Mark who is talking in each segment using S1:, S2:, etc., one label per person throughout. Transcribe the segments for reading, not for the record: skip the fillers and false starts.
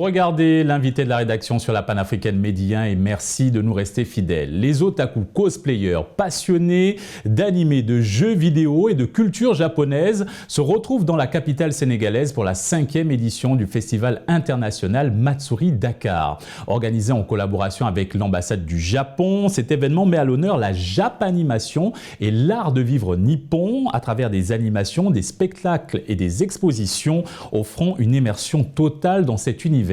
S1: Vous regardez l'invité de la rédaction sur la panafricaine Medi 1 et merci de nous rester fidèles. Les otaku cosplayers passionnés d'anime, de jeux vidéo et de culture japonaise se retrouvent dans la capitale sénégalaise pour la 5e édition du festival international Matsuri Dakar. Organisé en collaboration avec l'ambassade du Japon, cet événement met à l'honneur la japanimation et l'art de vivre nippon à travers des animations, des spectacles et des expositions offrant une immersion totale dans cet univers.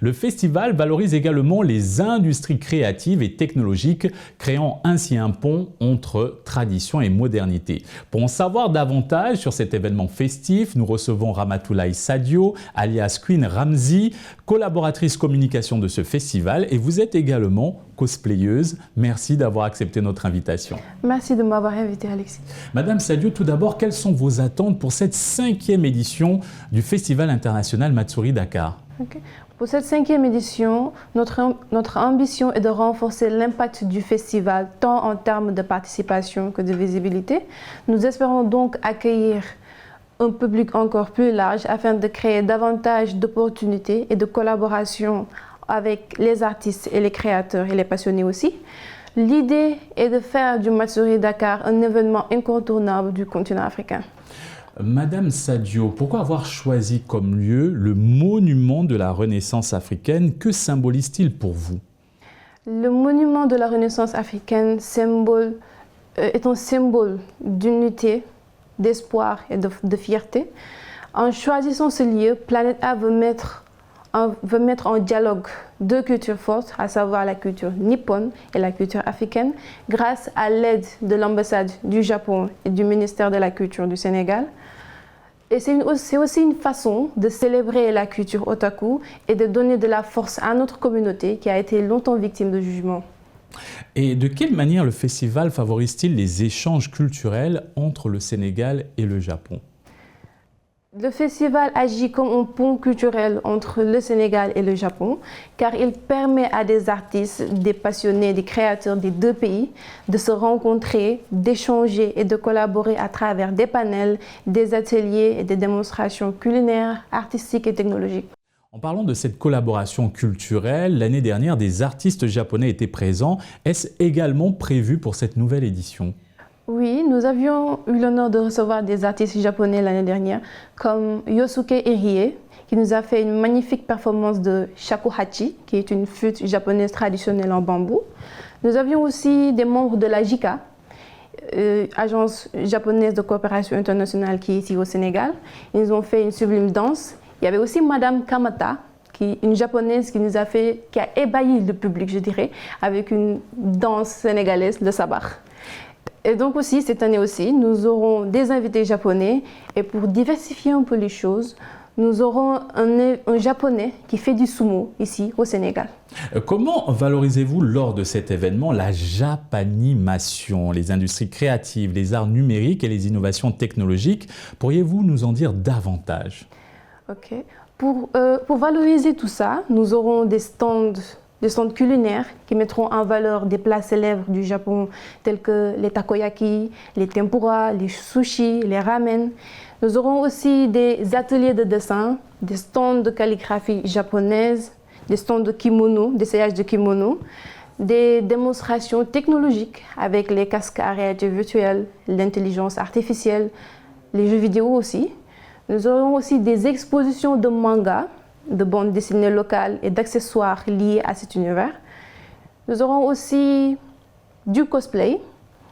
S1: Le festival valorise également les industries créatives et technologiques, créant ainsi un pont entre tradition et modernité. Pour en savoir davantage sur cet événement festif, nous recevons Ramatoulaye Sadio, alias Queen Ramzy, collaboratrice communication de ce festival, et vous êtes également cosplayeuse. Merci d'avoir accepté notre invitation.
S2: Merci de m'avoir invité, Alexis.
S1: Madame Sadio, tout d'abord, quelles sont vos attentes pour cette 5e édition du Festival international Matsuri Dakar?
S2: Okay. Pour cette 5e édition, notre ambition est de renforcer l'impact du festival, tant en termes de participation que de visibilité. Nous espérons donc accueillir un public encore plus large afin de créer davantage d'opportunités et de collaboration avec les artistes et les créateurs et les passionnés aussi. L'idée est de faire du Matsuri Dakar un événement incontournable du continent africain.
S1: Madame Sadio, pourquoi avoir choisi comme lieu le monument de la Renaissance africaine? Que symbolise-t-il pour vous?
S2: Le monument de la Renaissance africaine est un symbole d'unité, d'espoir et de fierté. En choisissant ce lieu, Planète A veut mettre en dialogue deux cultures fortes, à savoir la culture nippone et la culture africaine, grâce à l'aide de l'ambassade du Japon et du ministère de la Culture du Sénégal. Et c'est aussi une façon de célébrer la culture otaku et de donner de la force à notre communauté qui a été longtemps victime de jugements.
S1: Et de quelle manière le festival favorise-t-il les échanges culturels entre le Sénégal et le Japon?
S2: Le festival agit comme un pont culturel entre le Sénégal et le Japon, car il permet à des artistes, des passionnés, des créateurs des deux pays de se rencontrer, d'échanger et de collaborer à travers des panels, des ateliers et des démonstrations culinaires, artistiques et technologiques.
S1: En parlant de cette collaboration culturelle, l'année dernière, des artistes japonais étaient présents. Est-ce également prévu pour cette nouvelle édition?
S2: Oui, nous avions eu l'honneur de recevoir des artistes japonais l'année dernière, comme Yosuke Irie, qui nous a fait une magnifique performance de shakuhachi, qui est une flûte japonaise traditionnelle en bambou. Nous avions aussi des membres de la JICA, agence japonaise de coopération internationale qui est ici au Sénégal. Ils ont fait une sublime danse. Il y avait aussi Madame Kamata, une japonaise qui a ébahi le public, je dirais, avec une danse sénégalaise, le sabar. Et donc aussi, cette année aussi, nous aurons des invités japonais et pour diversifier un peu les choses, nous aurons un japonais qui fait du sumo ici au Sénégal.
S1: Comment valorisez-vous lors de cet événement la japanimation, les industries créatives, les arts numériques et les innovations technologiques? Pourriez-vous nous en dire davantage?
S2: Ok. Pour valoriser tout ça, nous aurons des stands culinaires qui mettront en valeur des plats célèbres du Japon tels que les takoyaki, les tempura, les sushis, les ramen. Nous aurons aussi des ateliers de dessin, des stands de calligraphie japonaise, des stands de kimono, d'essayage de kimono, des démonstrations technologiques avec les casques à réalité virtuelle, l'intelligence artificielle, les jeux vidéo aussi. Nous aurons aussi des expositions de manga, de bandes dessinées locales et d'accessoires liés à cet univers. Nous aurons aussi du cosplay,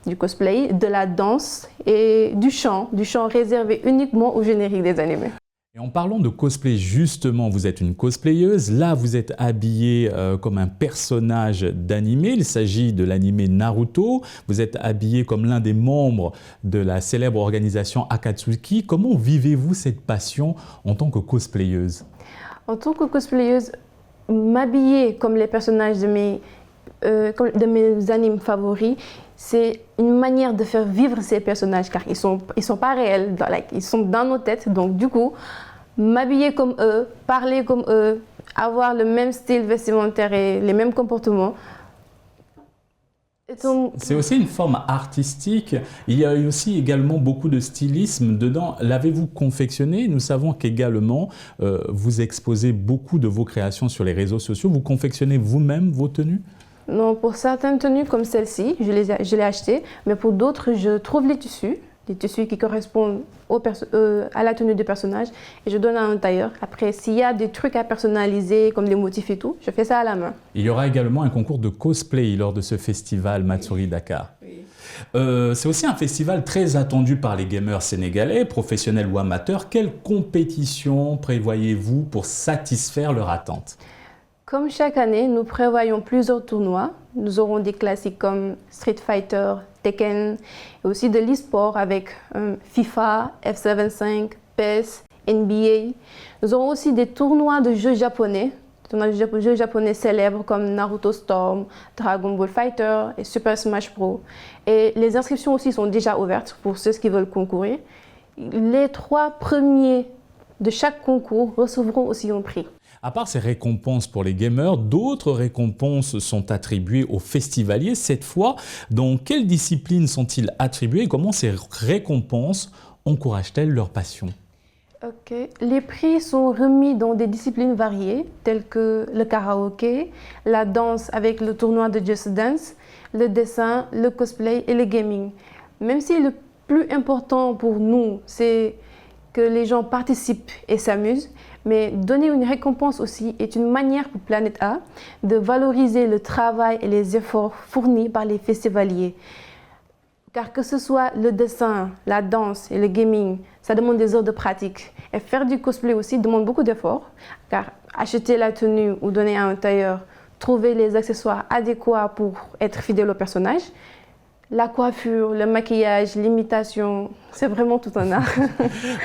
S2: de la danse et du chant réservé uniquement au générique des animés.
S1: Et en parlant de cosplay, justement, vous êtes une cosplayeuse. Là, vous êtes habillée comme un personnage d'animé. Il s'agit de l'animé Naruto. Vous êtes habillée comme l'un des membres de la célèbre organisation Akatsuki. Comment vivez-vous cette passion en tant que cosplayeuse?
S2: En tant que cosplayeuse, m'habiller comme les personnages de mes animes favoris, c'est une manière de faire vivre ces personnages car ils sont pas réels, ils sont dans nos têtes. Donc du coup, m'habiller comme eux, parler comme eux, avoir le même style vestimentaire et les mêmes comportements,
S1: C'est aussi une forme artistique. Il y a aussi également beaucoup de stylisme dedans. L'avez-vous confectionné? Nous savons qu'également, vous exposez beaucoup de vos créations sur les réseaux sociaux. Vous confectionnez vous-même vos tenues?
S2: Non, pour certaines tenues comme celle-ci, je l'ai achetée, mais pour d'autres, je trouve les tissus qui correspondent à la tenue du personnage et je donne à un tailleur. Après, s'il y a des trucs à personnaliser, comme des motifs et tout, je fais ça à la main.
S1: Il y aura également un concours de cosplay lors de ce festival Matsuri Dakar.
S2: Oui.
S1: C'est aussi un festival très attendu par les gamers sénégalais, professionnels ou amateurs. Quelle compétition prévoyez-vous pour satisfaire leur attente?
S2: Comme chaque année, nous prévoyons plusieurs tournois. Nous aurons des classiques comme Street Fighter, Tekken, et aussi de l'e-sport avec FIFA, F75, PES, NBA. Nous aurons aussi des tournois de jeux japonais, célèbres comme Naruto Storm, Dragon Ball Fighter et Super Smash Bros. Et les inscriptions aussi sont déjà ouvertes pour ceux qui veulent concourir. Les 3 premiers de chaque concours recevront aussi un prix.
S1: À part ces récompenses pour les gamers, d'autres récompenses sont attribuées aux festivaliers. Cette fois, dans quelles disciplines sont-ils attribués et comment ces récompenses encouragent-elles leur passion?
S2: Les prix sont remis dans des disciplines variées, telles que le karaoké, la danse avec le tournoi de Just Dance, le dessin, le cosplay et le gaming. Même si le plus important pour nous, c'est que les gens participent et s'amusent, mais donner une récompense aussi est une manière pour Planète A de valoriser le travail et les efforts fournis par les festivaliers. Car que ce soit le dessin, la danse et le gaming, ça demande des heures de pratique. Et faire du cosplay aussi demande beaucoup d'efforts, car acheter la tenue ou donner à un tailleur, trouver les accessoires adéquats pour être fidèle au personnage, la coiffure, le maquillage, l'imitation, c'est vraiment tout un art.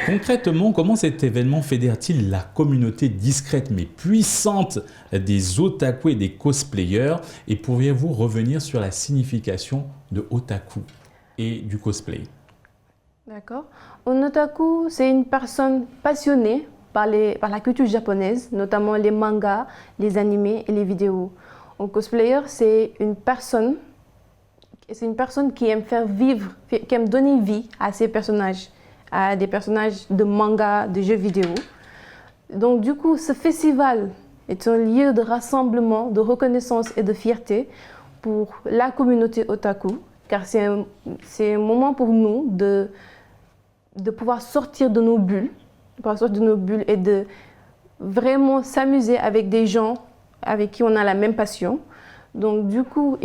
S1: Concrètement, comment cet événement fédère-t-il la communauté discrète mais puissante des otaku et des cosplayers? Et pourriez-vous revenir sur la signification de otaku et du cosplay?
S2: D'accord. Un otaku, c'est une personne passionnée par la culture japonaise, notamment les mangas, les animés et les vidéos. Un cosplayer, c'est une personne qui aime faire vivre, qui aime donner vie à ses personnages, à des personnages de manga, de jeux vidéo. Donc du coup, ce festival est un lieu de rassemblement, de reconnaissance et de fierté pour la communauté otaku, car c'est un moment pour nous de pouvoir sortir de nos bulles, et de vraiment s'amuser avec des gens avec qui on a la même passion. Donc du coup,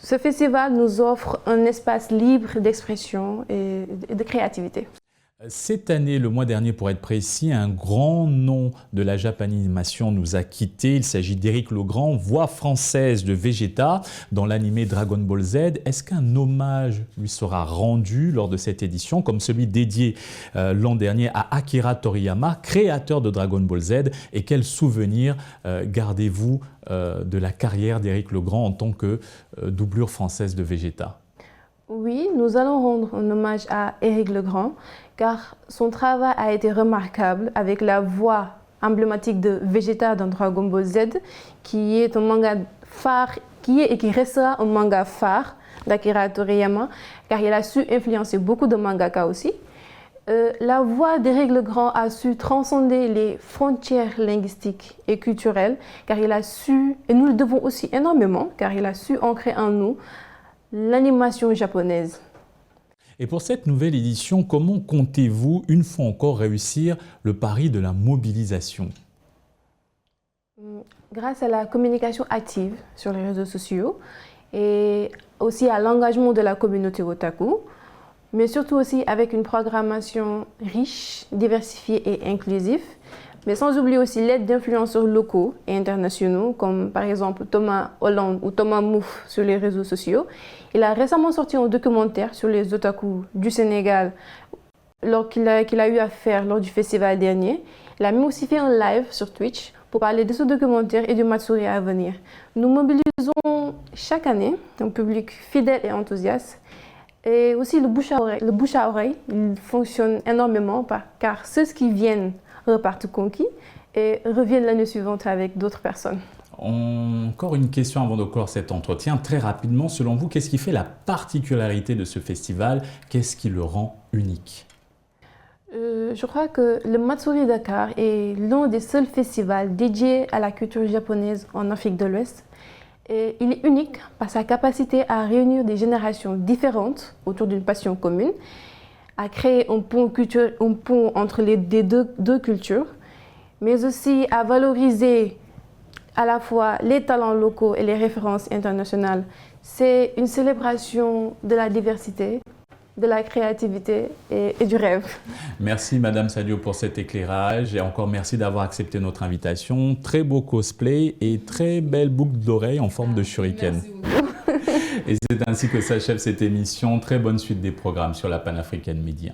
S2: ce festival nous offre un espace libre d'expression et de créativité.
S1: Cette année, le mois dernier pour être précis, un grand nom de la Japanimation nous a quittés. Il s'agit d'Éric Legrand, voix française de Vegeta dans l'animé Dragon Ball Z. Est-ce qu'un hommage lui sera rendu lors de cette édition, comme celui dédié l'an dernier à Akira Toriyama, créateur de Dragon Ball Z? Et quel souvenir gardez-vous de la carrière d'Éric Legrand en tant que doublure française de Vegeta?
S2: Oui, nous allons rendre un hommage à Éric Legrand, car son travail a été remarquable avec la voix emblématique de Vegeta dans Dragon Ball Z, qui est un manga phare, qui restera un manga phare d'Akira Toriyama, car il a su influencer beaucoup de mangaka aussi. La voix d'Éric Legrand a su transcender les frontières linguistiques et culturelles, car il a su, et nous le devons aussi énormément, car il a su ancrer en nous l'animation japonaise.
S1: Et pour cette nouvelle édition, comment comptez-vous une fois encore réussir le pari de la mobilisation?
S2: Grâce à la communication active sur les réseaux sociaux et aussi à l'engagement de la communauté otaku, mais surtout aussi avec une programmation riche, diversifiée et inclusive, mais sans oublier aussi l'aide d'influenceurs locaux et internationaux, comme par exemple Thomas Hollande ou Thomas Mouf sur les réseaux sociaux. Il a récemment sorti un documentaire sur les otaku du Sénégal qu'il a eu à faire lors du festival dernier. Il a même aussi fait un live sur Twitch pour parler de ce documentaire et du Matsuri à venir. Nous mobilisons chaque année un public fidèle et enthousiaste. Et aussi le bouche à oreille, il fonctionne énormément car ceux qui viennent repartent conquis et reviennent l'année suivante avec d'autres personnes.
S1: Encore une question avant de clore cet entretien. Très rapidement, selon vous, qu'est-ce qui fait la particularité de ce festival? Qu'est-ce qui le rend unique?
S2: Je crois que le Matsuri Dakar est l'un des seuls festivals dédiés à la culture japonaise en Afrique de l'Ouest. Et il est unique par sa capacité à réunir des générations différentes autour d'une passion commune, à créer un pont entre les deux cultures, mais aussi à valoriser à la fois les talents locaux et les références internationales. C'est une célébration de la diversité, de la créativité et du rêve. Merci Madame Sadio pour cet éclairage et encore merci d'avoir accepté notre invitation. Très beau cosplay et très belle boucle d'oreille en forme de shuriken. Merci beaucoup. Et c'est ainsi que s'achève cette émission. Très bonne suite des programmes sur la Panafricaine Média.